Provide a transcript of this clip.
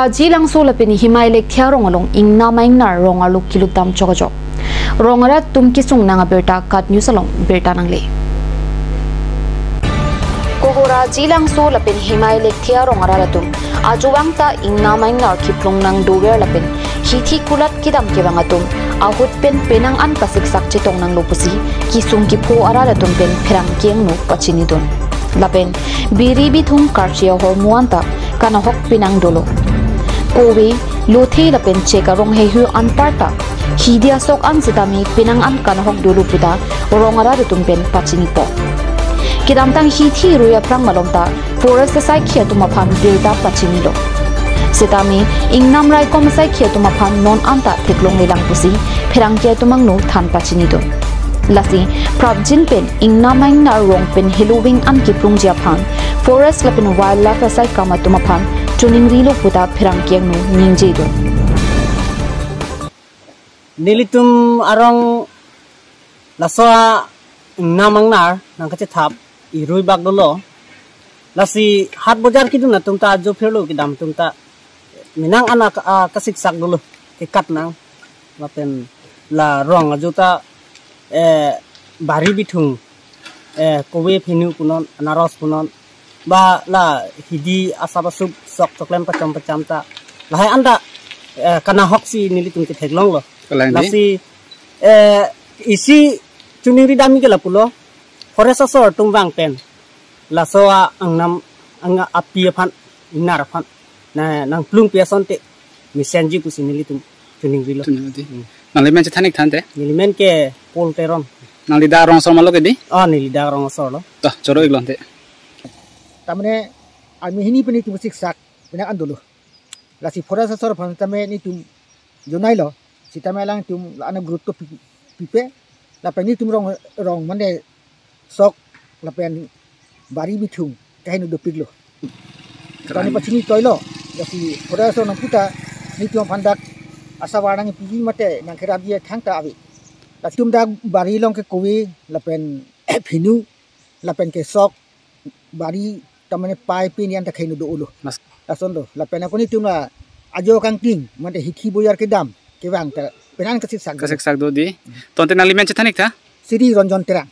Kohora jilang sola peni himai lek thia rong along ing na maing nar rong aluk kilutam chokojo. Rongara tum kisung nanga berta kat news along berta nangle. Kohora jilang sola peni himai lek thia rong aralatum ajuwang ta ing na maing nar kiplong nang dower lapin hithi kulat kidam kebangatum ahut pen penang an pasik sak chitong nang lopusi kisung kipho aralatum pen pherang kieng no pachinidon. Lapen biri bithung karchia hormuanta kana hok pinang dolo kowe lothe lapen cheka rong he hu anparta hidia sok an sitami pinang an kana hok dolo puta rongara tumpen pachini po kidamtang hithi ruya prang malomta forest sai khia tuma phan birda pachini lo sitami ingnam rai kom sai khia tuma phan non anta theklong lelang pusi pherang kia tumang no than pachini do lasi prabjin pen ingna maing na rong pen hillowing an kiprung jia phan forest lapin wildlife asai kama tuma phan tuning rilo puta phirang kiang no ningje do nilitum arong laswa ingna mang nar nang kache thap irui bag dolo lasi hat bojar kiduna tumta jo phirlo kidam tumta minang anak kasik sak dolo ke kat nang lapen la rong ajuta bari bithung kowe phinu punon anaros punon ba la hidi asabasuk sok toklem pacham ta lahai anda kana hoksi nilitum ke theglong lo lasi isi chuniri dami ke lapulo forest sor tungbang pen la soa angnam anga api phan inar phan na nang plung piason te misenji kusi nilitum tuning rilo nalimen chanik thante nilimen ke pol teron nalida rong somalo ke di nilida rong sor lo ta choro iglonte tamne ami hini pani tu sik sak bina andolo lasi forest sor phan tame ni tum jonai lo sitame lang tum ana grutto pipe la pani tum rong mane sok la pen bari bithung kainu do piglo kani pachini toilo lasi forest sor naputa ni tum phandak asa warang pipi mate nang kherabie thangta abi la tum da bari long ke kowi la pen phinu la pen ke sok bari tamane pai pin yan ta khainu do ulo la sondo la pen akoni tum la ajo kang ting mate hikhi boyar ke dam ke bang ta penan kasik sak do di tonte nalimen chanik tha siri ronjon terang